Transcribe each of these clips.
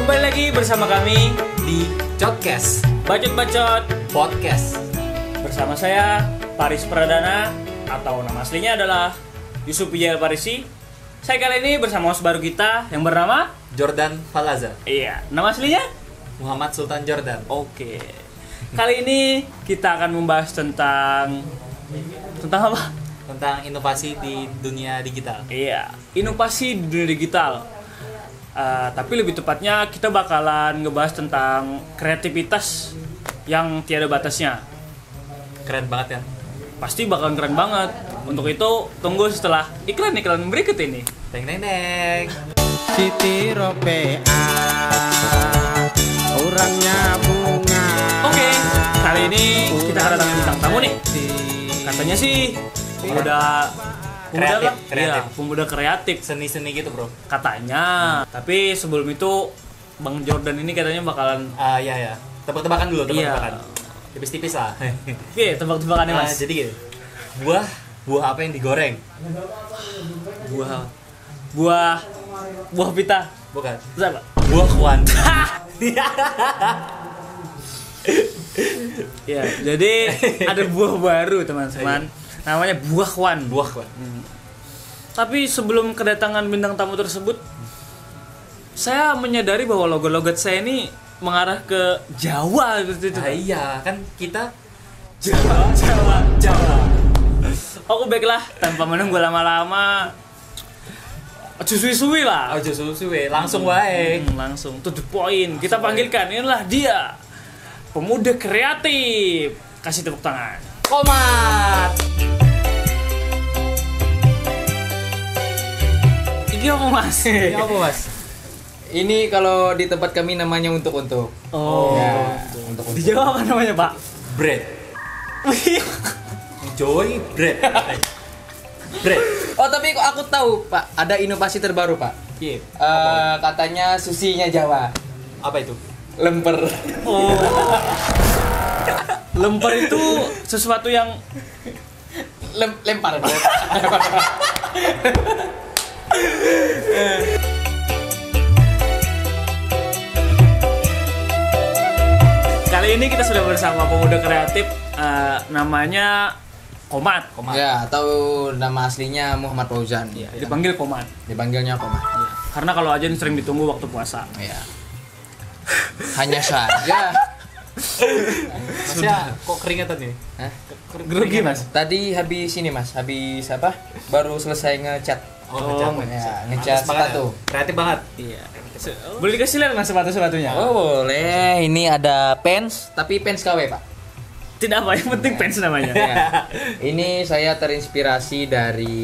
Kembali lagi bersama kami di Codcast Bacot-Bacot Podcast. bersama saya Paris Pradana atau nama aslinya adalah Yusuf Wijaya Parisi. Saya kali ini bersama host baru kita yang bernama Jordan Falaza. Iya, nama aslinya? Muhammad Sultan Jordan. Oke. Kali ini kita akan membahas tentang apa? Tentang inovasi di dunia digital. Iya, inovasi di dunia digital. Tapi lebih tepatnya kita bakalan ngebahas tentang kreativitas yang tiada batasnya. Keren banget ya. Pasti bakalan keren banget. Untuk itu tunggu setelah iklan-iklan berikut ini. Teng teng teng. Siti Ropea orangnya bunga. Oke, kali ini kita kedatangan bintang tamu nih. Katanya sih pemuda Kreatif, lah. kreatif. Iya, pemuda kreatif Seni-seni gitu, Bro. katanya. Tapi sebelum itu Bang Jordan ini katanya bakalan Iya ya. Tebak-tebakan dulu, tebak-tebakan. Iya. Tipis-tipis lah. Oke, tebak-tebakannya Mas. Jadi gini. Buah apa yang digoreng? Buah pita. Bukan. Terus apa? Buah kuan. Ya, jadi ada buah baru teman-teman. Namanya buah wan. Buah kuan. Tapi sebelum kedatangan bintang tamu tersebut, saya menyadari bahwa logat saya ini mengarah ke Jawa gitu itu. Iya, kan kita Jawa. Oke, baiklah, tanpa menunggu lama-lama, suwi-suwi lah. aja suwe langsung wae. Langsung to the point. Kita panggilkan, inilah dia, pemuda kreatif. Kasih tepuk tangan. Komat. Ini apa Mas? Ini apa, Mas? Ini kalau di tempat kami namanya untuk-untuk. Oh, Ya, untuk di Jawa apa namanya Pak? Bread. Joy bread. Bread. Oh tapi kok aku tahu Pak, ada inovasi terbaru Pak. Iya. Katanya susinya Jawa. Apa itu? Lemper. Oh. Lemper itu sesuatu yang Lempar. kali ini kita sudah bersama pemuda kreatif namanya Komat. Ya, atau nama aslinya Muhammad Fauzan. Ya, dipanggil Komat. Dipanggilnya Komat. Ya, karena kalau aja sering ditunggu waktu puasa. Ya. Hanya saja. Masnya kok keringetan nih? Hah? Grogi Mas. Tadi habis ini Mas, habis apa? Baru selesai ngecat. Oh, Ya, ngecat sepatu. Kreatif banget. Iya. Boleh dikasih lihat Mas sepatu-sepatunya? Oh boleh, ini ada pants, tapi pants KW Pak. Tidak apa, yang penting pants namanya. Ya. Ini saya terinspirasi dari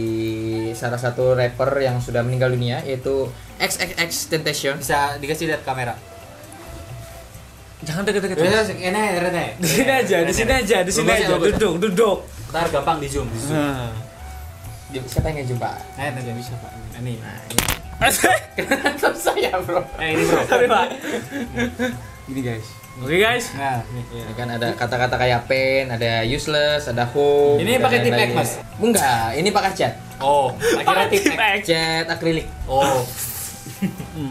salah satu rapper yang sudah meninggal dunia, yaitu XXXTentacion. Bisa dikasih lihat kamera. Jangan deket-deket. Ini. Di sini aja. Duduk. Ntar gampang di zoom. Siapa yang ngejumpa? Nanti bisa Pak. Ini. Kenapa saya bro? Ini bro. Sorry Pak. Gini guys. Oke guys. Nah, nih. Ini kan ada kata-kata kayak pen, ada useless, ada home. Ini dan pakai tip lain-lain. X, Mas? Enggak, ini pakai cat. Oh, akhirnya tip X. Cat akrilik. Oh,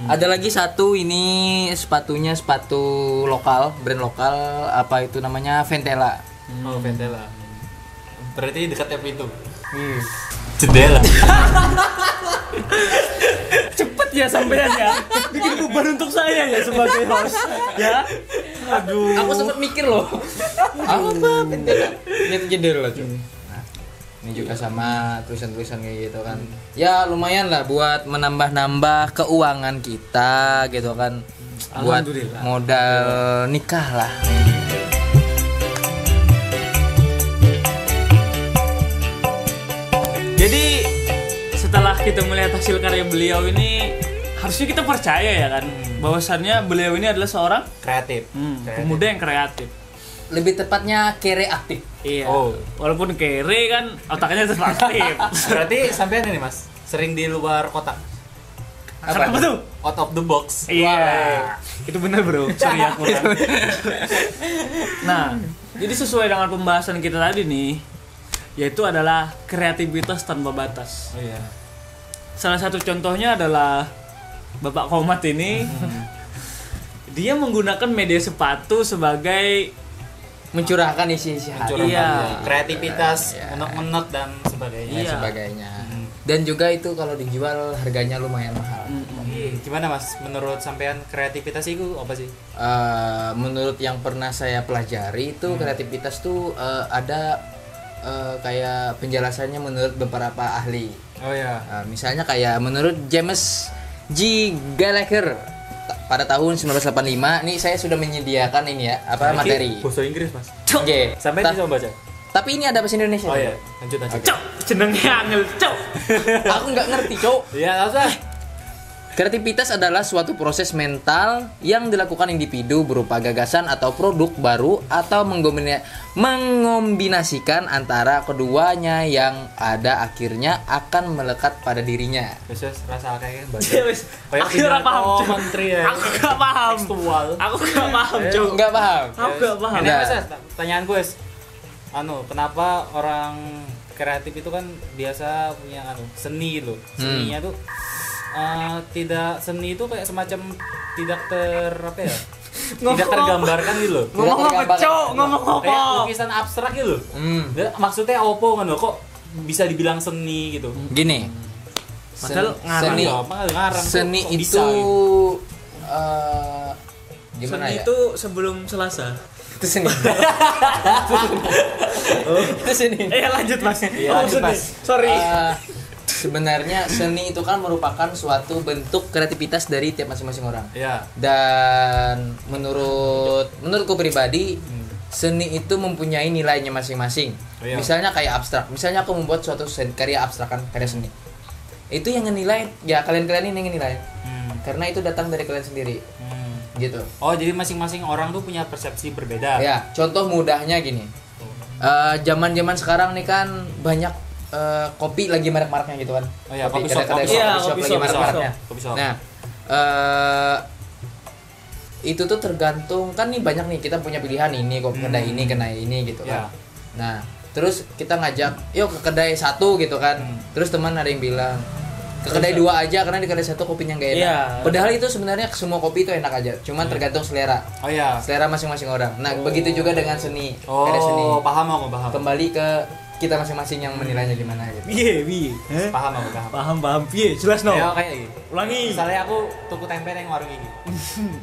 Ada lagi satu, ini sepatunya sepatu lokal, brand lokal, apa itu namanya, Ventela. oh Ventela. Berarti dekatnya pintu. Jendela. Cepet ya sampeannya. Bikin beban untuk saya ya sebagai host. Ya. Aduh. Aku sempat mikir loh. Apa Ventela? Lihat jendela cuy. Ini juga sama tulisan-tulisan kayak gitu kan. Ya lumayan lah buat menambah-nambah keuangan kita gitu kan. Buat Alhamdulillah. modal nikah lah. Jadi setelah kita melihat hasil karya beliau ini, harusnya kita percaya ya kan, bahwasannya beliau ini adalah seorang Kreatif. pemuda yang kreatif. Lebih tepatnya kere aktif. Iya. Oh. Walaupun kere kan otaknya tetap aktif. Berarti sampean ini Mas, sering di luar kotak. Kenapa tuh? Out of the box. Iya. Itu benar bro. Sorry ya kurang. Nah, jadi sesuai dengan pembahasan kita tadi nih, yaitu adalah kreativitas tanpa batas. Oh iya. Salah satu contohnya adalah Bapak Komat ini dia menggunakan media sepatu sebagai Mencurahkan isi-isi hati. Mencurahkan Iya. kreativitas, Iya. unek-unek dan sebagainya. Dan Iya. sebagainya. Dan juga itu kalau dijual harganya lumayan mahal. Gimana Mas? Menurut sampean kreativitas itu apa sih? Menurut yang pernah saya pelajari itu kreativitas tuh ada kayak penjelasannya menurut beberapa ahli. Oh ya. Misalnya kayak menurut James G. Gallagher pada tahun 1985 nih saya sudah menyediakan ini ya materi. Bahasa Inggris Mas. Oke. Sampai bisa baca. Tapi ini ada bahasa Indonesia. Oh iya, lanjut. cok jenengnya angel cok. Aku nggak ngerti, Cok. Iya, langsung. Kreativitas adalah suatu proses mental yang dilakukan individu berupa gagasan atau produk baru atau mengombinasikan antara keduanya yang ada akhirnya akan melekat pada dirinya. Wes rasa kayak baca. Wes, aku ora paham, Cok. menteri ya. Aku gak paham. Tekstual. Aku gak paham, Cok. Nggak paham. Aku gak paham. Ini Nggak. Mas, pertanyaan gue, kenapa orang kreatif itu kan biasa punya seni gitu. Seninya tuh seni itu kayak semacam tidak tidak tergambarkan gitu loh. Ngomong apa, tergambarkan. Cok? Ngomong Kayak apa? lukisan abstrak gitu loh. Ya, Maksudnya opo kan loh, kok bisa dibilang seni gitu. Gini. Padahal ngarang seni, Nggak apa, ngarang tuh seni kok itu bisa gitu. Gimana Seni ya? itu sebelum Selasa. Itu seni. Itu seni. Lanjut, Mas. Iya, Oh, lanjut, seni. Mas. Sorry. Sebenarnya seni itu kan merupakan suatu bentuk kreativitas dari tiap masing-masing orang. Iya. Dan menurutku pribadi seni itu mempunyai nilainya masing-masing. Oh, iya. Misalnya kayak abstrak. Misalnya aku membuat suatu karya abstrak kan, karya seni. Itu yang ngenilai ya kalian-kalian ini yang ngenilai. Karena itu datang dari kalian sendiri. Gitu. Oh, jadi masing-masing orang tuh punya persepsi berbeda. Ya, contoh mudahnya gini. Zaman-zaman sekarang nih kan banyak kopi lagi marak-maraknya gitu kan. Oh iya, kopi shop, kedai kopi shop. Iya, shop kopi lagi shop, marak-maraknya. kopi shop. Nah, itu tuh tergantung kan nih banyak nih kita punya pilihan ini kok kedai ini gitu kan. Ya. Nah, terus kita ngajak yuk ke kedai satu gitu kan. Terus teman ada yang bilang ke kedai dua aja karena di kedai satu kopinya nggak enak. Iya. Padahal itu sebenarnya semua kopi itu enak aja, cuman tergantung selera. Oh iya. Selera masing-masing orang. Nah, begitu juga dengan seni. Oh, Karya seni. paham aku, paham. Kembali ke kita masing-masing yang menilainya gimana gitu. Piye? Paham aku, paham. Paham. Piye? Jelas no. Ya kayak gini. Ulangi. Misalnya aku tuku tempe nang warung iki.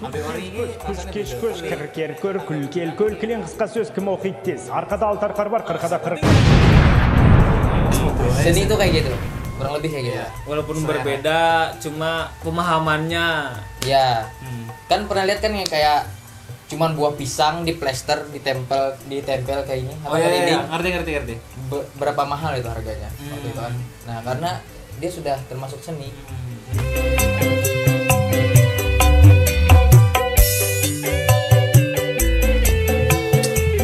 Ambil warung iki rasanya كيش beda. كوش كركير كل كيل كل كلين قصقصوس كما وخيتيس عرقدا التر قربر قرقدا قرق Seni itu kayak gitu. Kurang lebih kayak gitu. Iya. Walaupun Selera. berbeda, cuma pemahamannya. Ya. Kan pernah lihat kan yang kayak cuman buah pisang di plester ditempel kayak ini Oh apa iya, dinding. iya. Ngerti. Berapa mahal itu harganya waktu itu kan. Nah, karena dia sudah termasuk seni.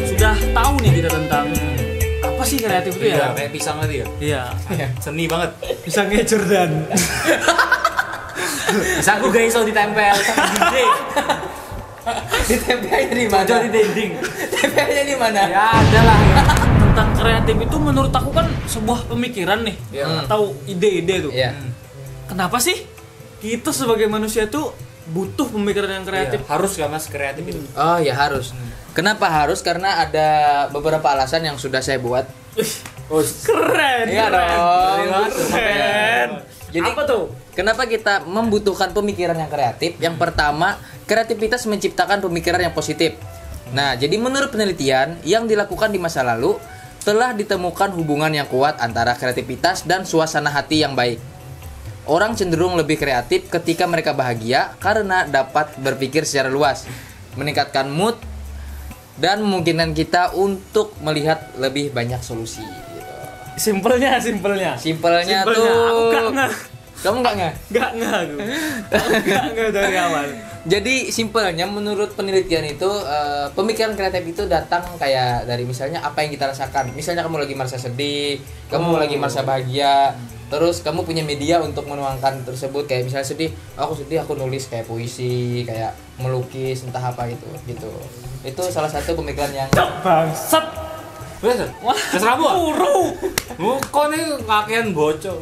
Sudah tahu nih kita tentang apa sih kreatif itu Iya, ya? kayak pisang tadi ya. Iya. Seni banget. Pisangnya Jordan. Pisangku gak iso ditempel. Gede. Ditempelnya di mana? Cocok di dinding. Tempelnya di mana? Ya ada lah. Tentang kreatif itu menurut aku kan sebuah pemikiran nih atau ide-ide tuh. Iya. Kenapa sih kita sebagai manusia tuh butuh pemikiran yang kreatif? Iya, harus gak Mas kreatif itu? Oh, ya harus. Kenapa harus? Karena ada beberapa alasan yang sudah saya buat. Keren. Iya keren. dong. Keren. Jadi apa tuh? Kenapa kita membutuhkan pemikiran yang kreatif? Yang pertama, kreativitas menciptakan pemikiran yang positif. Nah, jadi menurut penelitian yang dilakukan di masa lalu, telah ditemukan hubungan yang kuat antara kreativitas dan suasana hati yang baik. Orang cenderung lebih kreatif ketika mereka bahagia karena dapat berpikir secara luas, meningkatkan mood, dan memungkinkan kita untuk melihat lebih banyak solusi. Gitu. Simpelnya. Simpelnya tuh. Aku gak ngeh. Kamu nggak nggak? Gak ngeh aku. Aku gak ngeh dari awal. Jadi simpelnya menurut penelitian itu pemikiran kreatif itu datang kayak dari misalnya apa yang kita rasakan. Misalnya kamu lagi merasa sedih, kamu lagi merasa bahagia, terus kamu punya media untuk menuangkan tersebut kayak misalnya sedih, aku sedih aku nulis kayak puisi, kayak melukis entah apa itu gitu. Itu salah satu pemikiran yang Bangsat. Wes, terserah Bu. Buru. Kok nih kakean bocor.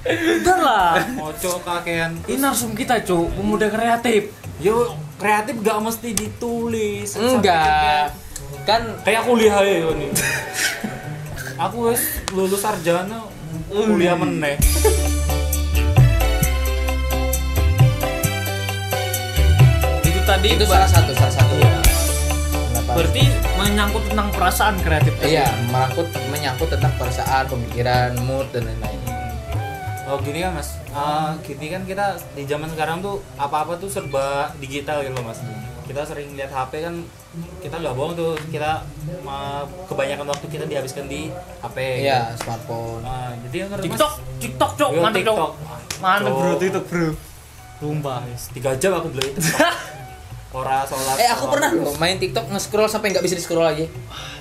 Udah lah. Bocor kakean. Ini narsum kita, Cuk. Pemuda kreatif. Yo kreatif gak mesti ditulis. Enggak. Kan Kayak kuliah ya ini. Aku wis lulus sarjana kuliah meneh. Itu tadi itu salah satu ya. Kenapa? berarti menyangkut tentang perasaan kreatif tadi. Iya, menyangkut tentang perasaan, pemikiran, mood dan lain-lain. Oh gini kan mas, gini kan kita di zaman sekarang tuh apa-apa tuh serba digital gitu loh mas. Kita sering lihat HP kan, kita nggak bohong tuh, kita kebanyakan waktu kita dihabiskan di HP. Iya, smartphone. Jadi yang ngerti TikTok cok, Yo, mantep cok. TikTok. Mantep bro, Cok. TikTok bro. Sumpah. 3 jam aku dulu itu. Ora sholat. Aku pernah loh main TikTok nge-scroll sampai nggak bisa di-scroll lagi.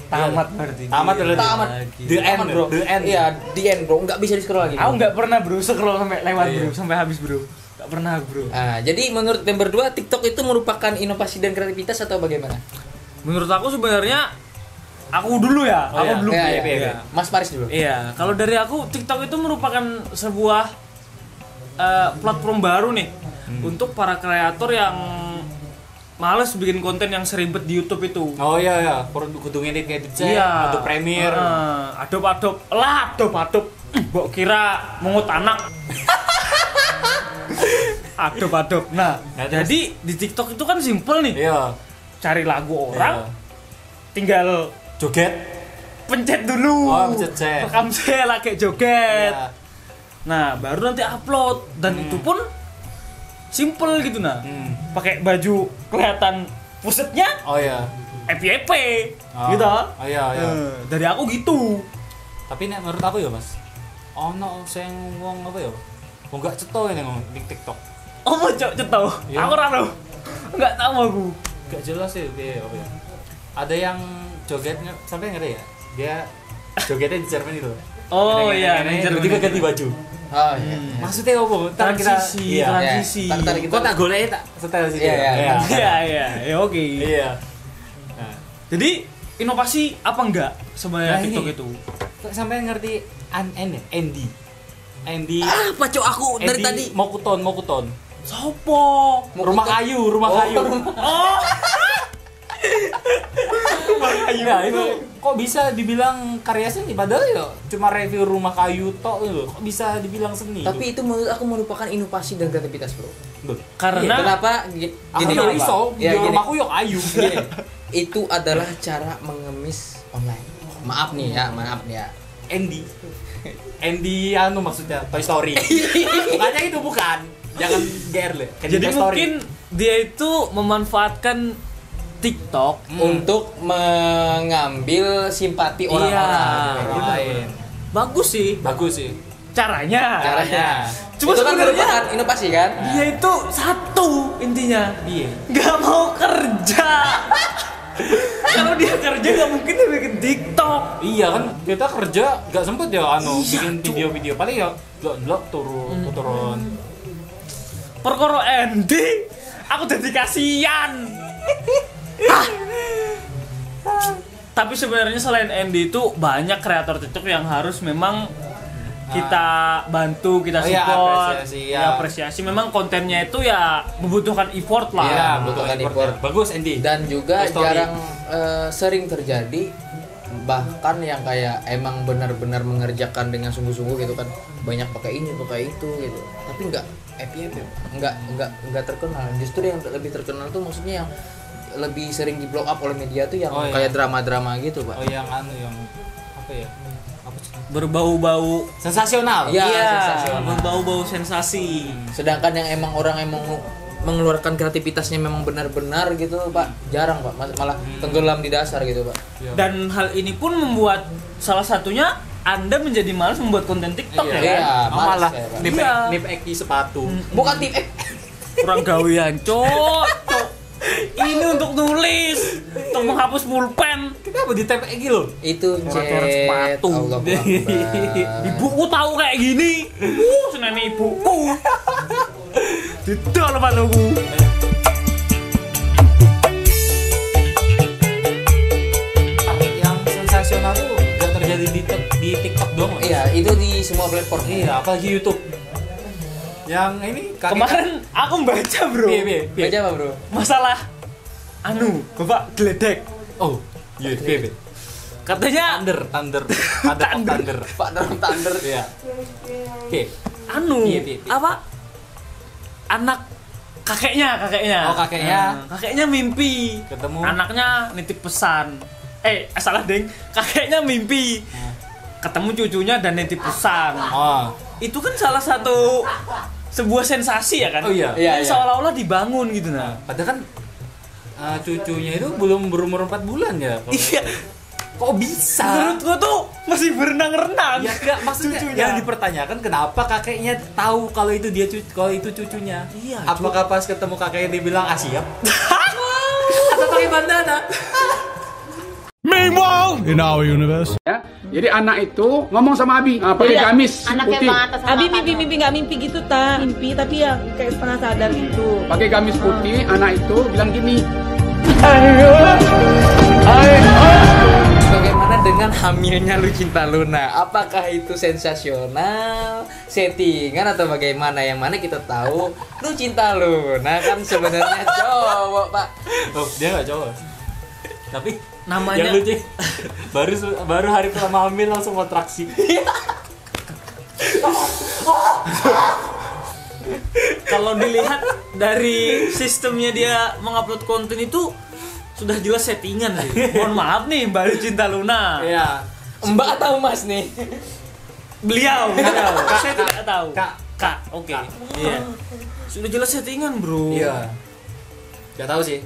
Tamat berarti. Tamat berarti. Tamat. The end, bro. the end. Iya, the end bro, nggak bisa di-scroll lagi. Aku nggak pernah bro, scroll sampai lewat Iya. bro, sampai habis bro. Nggak pernah bro. Nah, jadi menurut yang berdua TikTok itu merupakan inovasi dan kreativitas atau bagaimana? Menurut aku sebenarnya aku dulu ya, Oh, aku iya. dulu. Iya, iya, iya. Mas Paris dulu. Iya, kalau dari aku TikTok itu merupakan sebuah platform baru nih untuk para kreator yang males bikin konten yang seribet di YouTube itu. Oh iya ya, kudu ngedit Iya. Adobe Premiere. Adobe. Mbok kira mengut anak. Adobe. Nah, Ya, terus? jadi di TikTok itu kan simple nih. Iya. Cari lagu Iya. orang, tinggal Joget. pencet dulu. Oh, pencet. Rekam saya lagi joget. Iya. Nah, baru nanti upload dan itu pun simple gitu nah. Hmm. Pakai baju kelihatan pusetnya Oh iya. FYP Oh. gitu. Oh iya, iya. Dari aku gitu. Tapi nek menurut aku ya, Mas. Ono sing wong apa ya? Wong gak cetho ini ngomong di TikTok. Oh, mau cetau. Iya. Aku ora tahu. Enggak tahu aku. Gak jelas sih dia apa ya. Ada yang jogetnya sampai nggak ada ya? Dia jogetnya di Jerman itu. Oh iya, di Jerman tiba itu. ganti baju. Oh iya. Maksudnya apa? Ntar kita Transisi, iya. transisi. Iya, ntar kita- Kok tak golek tak setel sini. Iya, iya. Iya, ya oke. Iya. Nah, Jadi inovasi apa enggak sebenarnya Nah, TikTok ini. itu? kok sampai ngerti Andy. Andy. Apa cok aku dari tadi? mau kuton. Sopo? Rumah kayu. Oh, Nah, itu kok bisa dibilang karya seni padahal ya cuma review rumah kayu tok gitu. Kok bisa dibilang seni? Tapi itu menurut aku merupakan inovasi dan kreativitas bro. Loh, karena Kenapa? aku Gini, ya Pak. iso, Ya, di gini. rumahku yo kayu. Gini, itu adalah cara mengemis online. Maaf nih ya. Andy anu maksudnya Toy Story. Makanya itu bukan. Jangan GR le. jadi mungkin dia itu memanfaatkan TikTok Untuk mengambil simpati orang-orang. orang lain. bagus sih Bagus sih. caranya. Cuma Itu kan sebenarnya merupakan inovasi kan? dia itu satu intinya Iya. nggak mau kerja. Kalau dia kerja nggak mungkin dia bikin TikTok. Iya kan kita kerja gak sempet ya anu Iya, bikin Cuk. video-video paling ya blok turun. Perkara Andy, aku jadi kasihan. Tapi sebenarnya selain Andy itu banyak kreator TikTok yang harus memang kita bantu, kita Oh iya, support, apresiasi, ya ya. apresiasi. Memang kontennya itu ya membutuhkan effort lah. Iya, membutuhkan betul effort. Bagus Andy. Dan juga Toy Story. jarang sering terjadi bahkan yang kayak emang benar-benar mengerjakan dengan sungguh-sungguh gitu kan, banyak pakai ini pakai itu gitu, tapi nggak FYP, nggak terkenal. Justru yang lebih terkenal tuh maksudnya yang lebih sering di blow up oleh media tuh yang Oh, iya. kayak drama-drama gitu pak. Oh yang anu yang apa ya? Apa sih? Berbau-bau, Sensasional. Iya, iya, sensasional. berbau-bau sensasi. Sedangkan yang emang orang emang mengeluarkan kreativitasnya memang benar-benar gitu pak, jarang pak, malah tenggelam di dasar gitu pak. Iya. Dan hal ini pun membuat salah satunya Anda menjadi malas membuat konten TikTok ya kan? Iya, Oh, malas malah saya, Pak. Iya. nip eki sepatu. Bukan tip Kurang gawean, cok. Ini untuk nulis, untuk menghapus pulpen. Kenapa di tap eki lo? itu Coret-coret jet sepatu. Allahu Akbar. Ibuku tahu kayak gini. Seneni ibuku. Didol panuku. Yang sensasional tuh gak terjadi di TikTok doang. Mas. Iya, itu di semua platform. Iya, apalagi YouTube. Yang ini kakek Kemarin aku baca, Bro. Piye. Baca apa, Bro? Masalah Bapak geledek. Oh, iya, piye. Katanya Thunder. Pak dalam Thunder. Iya. Piye. Piye. apa? Anak kakeknya. Oh, kakeknya. Kakeknya mimpi Ketemu. anaknya nitip pesan. Salah, Deng. Kakeknya mimpi ketemu cucunya dan nitip pesan. Oh. Itu kan salah satu sebuah sensasi ya kan? Oh, iya. Yang Iya. seolah-olah dibangun gitu Padahal kan cucunya itu belum berumur 4 bulan ya. Iya. Kok bisa? Menurutku tuh masih berenang-renang. Ya enggak, maksudnya Cucunya. yang dipertanyakan kenapa kakeknya tahu kalau itu cucunya. Iya, Apakah pas ketemu kakeknya dia bilang siap? Atau pakai bandana? Meanwhile, in our universe. Ya. Jadi anak itu ngomong sama Abi, pakai gamis Anaknya putih. pengatas sama Abi kakak. mimpi nggak mimpi gitu ta, mimpi tapi yang kayak setengah sadar gitu. Pakai gamis putih, anak itu bilang gini. Bagaimana dengan hamilnya Lucinta Luna? Apakah itu sensasional, settingan atau bagaimana? Yang mana kita tahu Lucinta Luna kan sebenarnya cowok, Pak. Oh, dia nggak cowok. Tapi Namanya yang lucu baru hari pertama hamil langsung kontraksi. kalau dilihat dari sistemnya dia mengupload konten itu sudah jelas settingan sih. Mohon maaf nih Mbak Lucinta Luna. Iya. Mbak atau Mas nih? Beliau. Saya tidak tahu. Kak. Oke. Iya. Sudah jelas settingan, Bro. Iya. Gak tahu sih.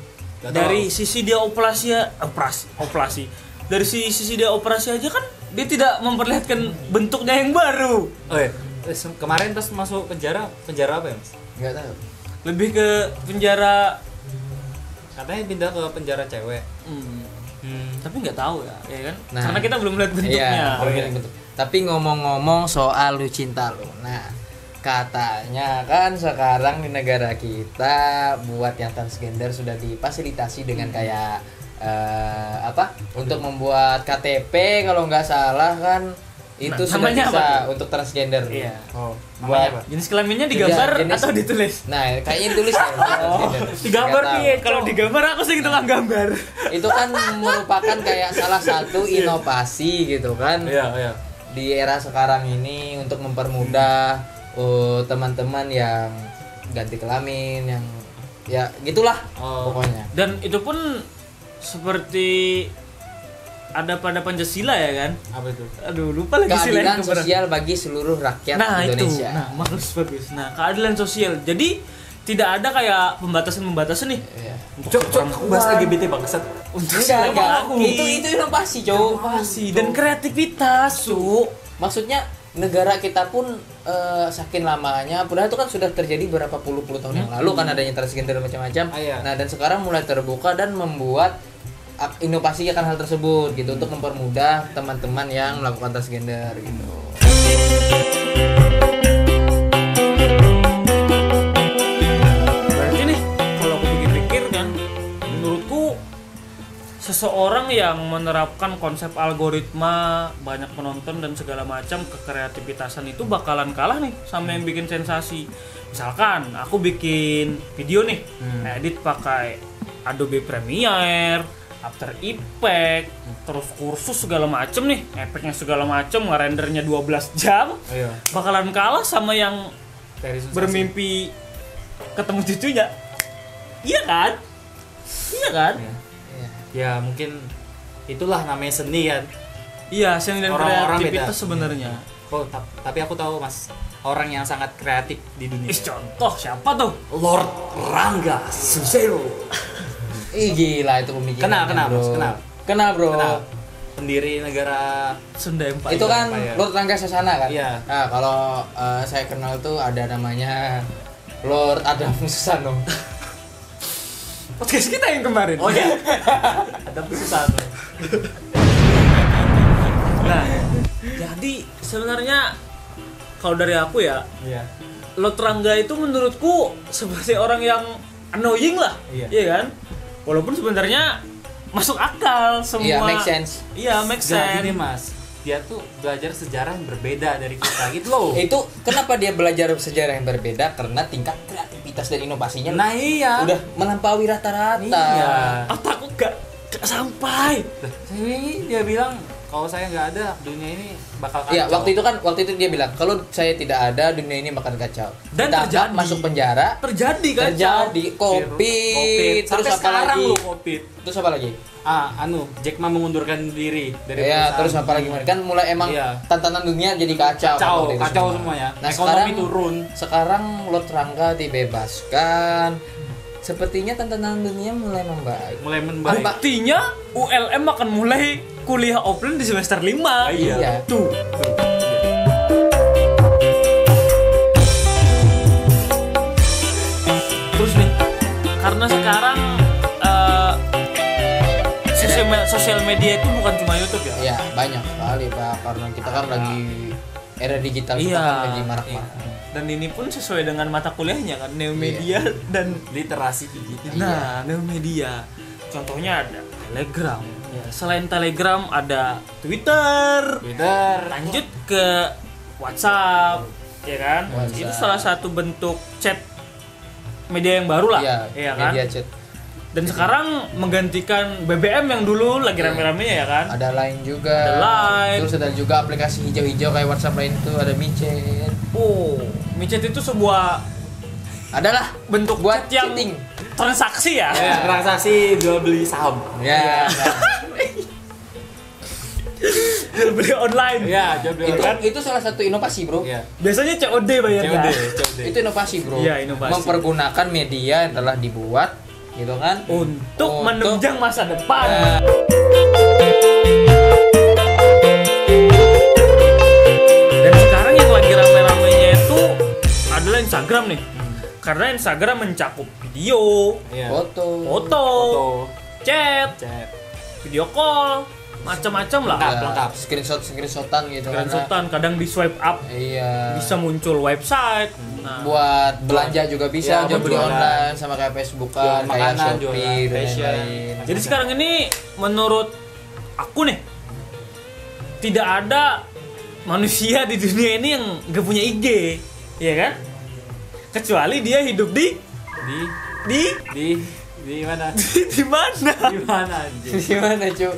Dari sisi dia operasi. Dari sisi dia operasi aja kan dia tidak memperlihatkan bentuknya yang baru. Oh iya. Kemarin pas masuk penjara apa ya, Mas? Enggak tahu. Lebih ke penjara, Katanya pindah ke penjara cewek. tapi nggak tahu ya kan? Nah. Karena kita belum melihat bentuknya. Iya, Oh, iya. bentuk. Tapi ngomong-ngomong soal Lucinta Luna, katanya kan sekarang di negara kita buat yang transgender sudah difasilitasi dengan kayak untuk membuat KTP kalau nggak salah kan itu sudah namanya bisa apa untuk transgender. Iya. Oh, Buat namanya apa? Jenis kelaminnya digambar Iya, jenis- atau ditulis? Nah, kayaknya tulis ya. transgender. Digambar Nggak tahu. nih. Kalau digambar aku sih tukang gambar. Itu kan merupakan kayak salah satu inovasi gitu kan. Iya. Di era sekarang ini untuk mempermudah teman-teman yang ganti kelamin yang ya gitulah pokoknya. Dan itu pun seperti ada pada Pancasila ya kan? Apa itu? Aduh, lupa lagi Keadilan silanya. sosial bagi seluruh rakyat Nah, Indonesia. itu. Nah, bagus. Nah, keadilan sosial. Jadi tidak ada kayak pembatasan nih. Iya. Cok, bahas LGBT bangsat. Untuk Enggak. siapa? Itu inovasi, Cowok. Inovasi dan kreativitas, Cuk. Maksudnya negara kita pun saking lamanya, padahal itu kan sudah terjadi berapa puluh tahun yang lalu kan adanya transgender macam-macam. Iya. Nah, dan sekarang mulai terbuka dan membuat inovasi akan hal tersebut gitu untuk mempermudah teman-teman yang melakukan transgender gitu. Berarti nih, kalau aku pikir-pikir kan, menurutku seseorang yang menerapkan konsep algoritma, banyak penonton dan segala macam kekreativitasan itu bakalan kalah nih sama yang bikin sensasi. Misalkan aku bikin video nih, edit pakai Adobe Premiere, After Effects, terus kursus segala macem nih, efeknya segala macem, ngerendernya 12 jam, Iya. bakalan kalah sama yang Dari sensasi. bermimpi ketemu cucunya. Iya kan? Ya mungkin itulah namanya seni kan. Iya, seni dan Orang-orang kreativitas beda. sebenarnya. Oh, tapi aku tahu Mas, orang yang sangat kreatif di dunia. Contoh siapa tuh? Lord Rangga Susero. Ih gila itu pemikiran. Kenal, Mas, Kenal, Bro. Kenal. Pendiri negara Sunda Empire. Itu kan Empire. Lord Rangga Sasana kan? Iya. Nah, kalau saya kenal tuh ada namanya Lord Adam Susano. podcast kita yang kemarin. Oh ya. Ada pesan. Nah, jadi sebenarnya kalau dari aku ya, Iya. Lord Rangga itu menurutku seperti orang yang annoying lah. Iya. kan? Walaupun sebenarnya masuk akal semua. Iya, make sense. Iya, make Gak sense. gini Mas. dia tuh belajar sejarah yang berbeda dari kita gitu loh. Itu kenapa dia belajar sejarah yang berbeda? Karena tingkat kreativitas dan inovasinya Nah iya. udah melampaui rata-rata. Iya. Otakku gak sampai. Ini dia bilang kalau saya nggak ada dunia ini bakal kacau. Iya, waktu itu dia bilang kalau saya tidak ada dunia ini bakal kacau. Dan Ditangkap, terjadi. masuk penjara. Terjadi kan? Terjadi Covid. Covid. Terus Sampai apa sekarang lagi? lu Covid. Terus apa lagi? Jack Ma mengundurkan diri dari Iya, perusahaan. terus apa lagi? Kan mulai emang Iya. tantangan dunia jadi kacau. kan waktu itu Kacau semua. semuanya. Nah, Ekonomi turun. Sekarang Lord Rangga dibebaskan. Sepertinya tantangan dunia mulai membaik. Mulai membaik. Artinya ULM akan mulai kuliah offline di semester 5. Iya. Tuh. Terus nih, karena sekarang sosial media itu bukan cuma YouTube ya. Iya, banyak sekali Pak, karena kita kan lagi era digital kita Iya. kan lagi marak-marak. Dan ini pun sesuai dengan mata kuliahnya kan, Neomedia dan Literasi digital. nah, Neomedia. Contohnya ada Telegram. Ya, selain Telegram ada Twitter. Lanjut ke WhatsApp, ya kan? WhatsApp. Itu salah satu bentuk chat media yang baru lah, Iya, ya kan? media chat. Dan sekarang menggantikan BBM yang dulu lagi rame-ramenya ya kan? Ada Line juga. Ada Line. Terus ada juga aplikasi hijau-hijau kayak WhatsApp lain itu ada micet. Oh, micet itu sebuah Adalah bentuk buat chat yang chatting. transaksi ya. Ya, transaksi jual beli saham. Ya. Jual beli online. Ya, jual beli online. Itu salah satu inovasi, Bro. Iya. Biasanya COD bayarnya. COD. Itu inovasi, Bro. Iya, inovasi. Mempergunakan media yang telah dibuat gitu kan Untuk menunjang masa depan. Dan sekarang yang lagi rame-ramenya itu adalah Instagram nih. Karena Instagram mencakup video, Iya. foto. foto, chat, Chat. video call, macam-macam lah. Lengkap. Screenshotan gitu kan. Screenshotan, kadang di swipe up Iya. bisa muncul website. Nah, Buat belanja juga bisa, Iya, jual beli jualan. online sama kayak Facebook kan, Jualan kayak makanan, Shopee jualan dan fashion. lain-lain. jadi sekarang ini menurut aku nih tidak ada manusia di dunia ini yang gak punya IG, ya kan? Kecuali dia hidup di Di mana? di mana? Di mana anjing? Gimana, Cuk?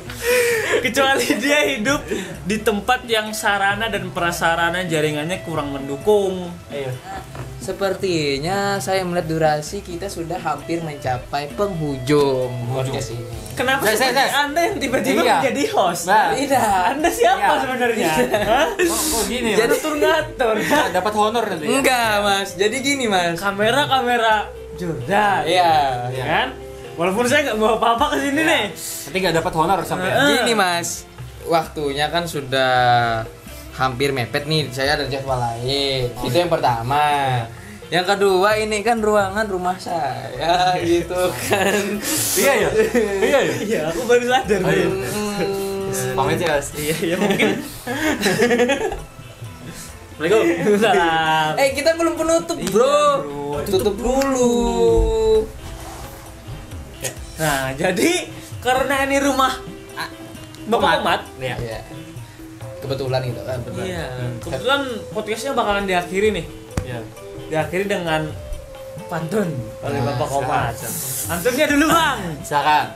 Kecuali dia hidup di tempat yang sarana dan prasarana jaringannya kurang mendukung. Ayo. Sepertinya saya melihat durasi kita sudah hampir mencapai penghujung podcast ini. Kenapa Saya- seperti Anda yang tiba-tiba Iya. menjadi host? Nah. Tidak. Anda siapa Iya. sebenarnya? Hah? Kok gini ya? Ngatur-ngatur. Dapat honor nanti ya? Enggak, Mas. Jadi gini, Mas. Kamera Jordan. Iya. Ya kan? Walaupun saya nggak bawa apa-apa ke sini nih. Nanti nggak dapat honor sampai. Gini, Mas. Waktunya kan sudah hampir mepet nih. Saya ada jadwal lain. Itu yang pertama. Yang kedua ini kan ruangan rumah saya gitu kan. Iya ya. Iya ya. Iya, aku baru sadar. Ayo. Pamit ya. Iya, mungkin. Waalaikumsalam. Kita belum penutup, Bro. Tutup dulu. Nah, jadi karena ini rumah Bapak Umat. Iya. Iya. Kebetulan itu kan. Iya. Kebetulan podcastnya bakalan diakhiri nih. Iya. Diakhiri dengan pantun oleh Nah, Bapak Umat. Pantunnya dulu, Bang. Silakan.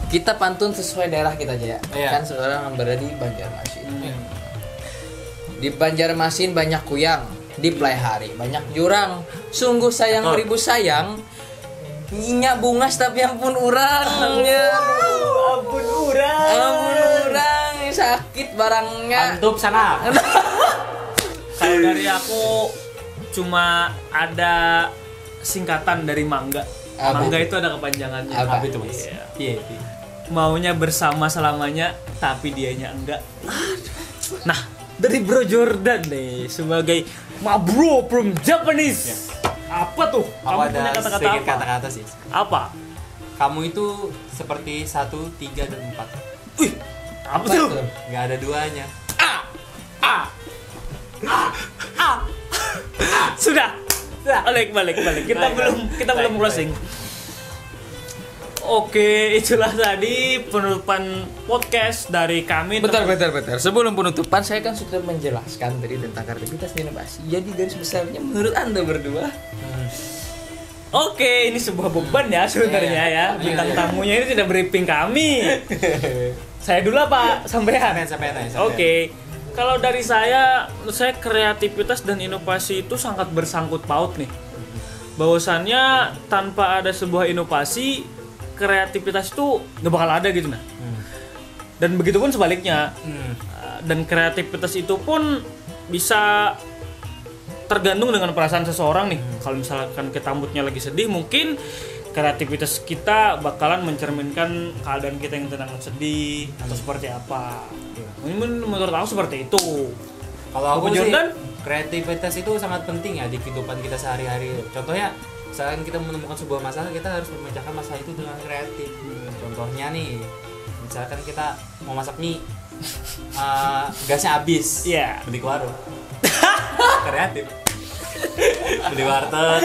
Kita pantun sesuai daerah kita aja ya. Iya. Kan seorang berada di Banjarmasin. Di Banjarmasin banyak kuyang, di Playhari banyak jurang. Sungguh sayang Betul. beribu sayang. Nyinya bungas tapi ampun urang. Ya. Ampun urang. Ampun urang sakit barangnya. Antup sana. Kalau dari aku cuma ada singkatan dari mangga. Apa Mangga itu? itu ada kepanjangannya. Apa? Apa itu, Mas? Iya. Iya. Maunya bersama selamanya tapi dianya enggak. Nah, dari Bro Jordan nih sebagai Mabro from Japanese. Apa tuh? Aku Kamu ada punya kata-kata sedikit apa? kata-kata sih. Apa? Kamu itu seperti 1, 3, dan 4. Wih, apa tuh? Nggak ada duanya. Sudah. Balik. Kita belum closing. Oke, itulah tadi penutupan podcast dari kami. Bentar. Sebelum penutupan, saya kan sudah menjelaskan tadi tentang kreativitas dan inovasi. Jadi garis besarnya menurut Anda berdua. Oke, ini sebuah beban ya sebenarnya ya. Bintang tamunya ini tidak briefing kami. Saya dulu Pak, sampean. Sampai. Oke. Kalau dari saya, menurut saya kreativitas dan inovasi itu sangat bersangkut paut nih. Bahwasannya tanpa ada sebuah inovasi, kreativitas itu nggak bakal ada gitu nah. Dan begitu pun sebaliknya. Dan kreativitas itu pun bisa tergantung dengan perasaan seseorang nih. Kalau misalkan kita moodnya lagi sedih, mungkin kreativitas kita bakalan mencerminkan keadaan kita yang tenang sedih atau seperti apa. Menurut aku seperti itu. Kalau aku sih, Jordan, kreativitas itu sangat penting ya di kehidupan kita sehari-hari. Contohnya, misalkan kita menemukan sebuah masalah, kita harus memecahkan masalah itu dengan kreatif. Contohnya nih, misalkan kita mau masak mie, gasnya habis, beli ke warung. Kreatif. Beli warteg.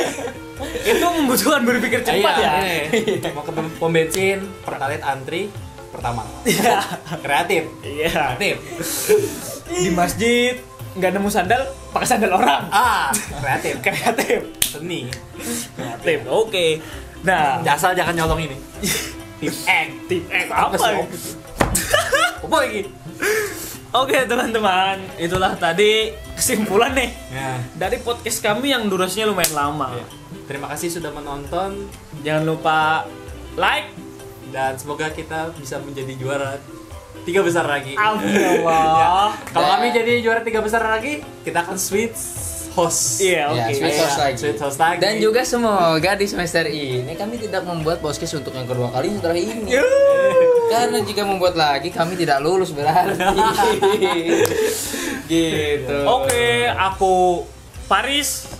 itu membutuhkan berpikir cepat ya. Mau ke pom bensin, pertalite antri pertama. Kreatif. Iya. Kreatif. Di masjid nggak nemu sandal, pakai sandal orang. Kreatif. Seni. Kreatif. Oke. Nah, Asal jangan nyolong ini. Tip X apa sih? ya? Apa lagi? Oke teman-teman, itulah tadi kesimpulan nih Ya. dari podcast kami yang durasinya lumayan lama. Terima kasih sudah menonton Jangan lupa like. dan semoga kita bisa menjadi juara 3 besar lagi. Amin ya Allah. Kalau kami jadi juara 3 besar lagi, kita akan switch host. Iya, Ya, oke. switch host lagi. Switch host lagi. Dan juga semoga di semester ini kami tidak membuat podcast untuk yang kedua kali setelah ini. Karena jika membuat lagi kami tidak lulus berarti. Gitu. Oke, aku Paris.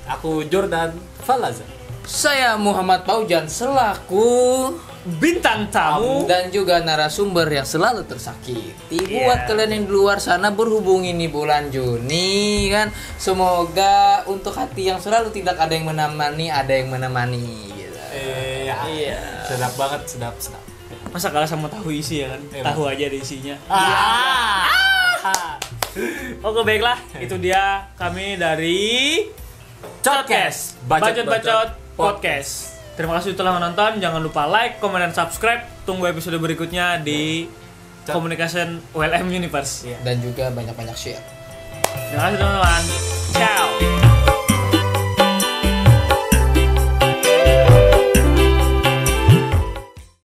Aku Jordan Falaza. Saya Muhammad Paujan selaku Bintang tamu. dan juga narasumber yang selalu tersakiti. Buat kalian yang di luar sana berhubung ini bulan Juni kan, semoga untuk hati yang selalu tidak ada yang menemani, ada yang menemani gitu. Iya. Sedap banget, sedap. Masa kalah sama tahu isi ya kan? Iya, Tahu aja ada isinya. Ah. Oke, baiklah. Itu dia kami dari Podcast. Bacot Podcast. Terima kasih telah menonton. Jangan lupa like, comment, dan subscribe. Tunggu episode berikutnya di Communication ULM Universe. Dan juga banyak-banyak share. Terima kasih teman-teman. Ciao.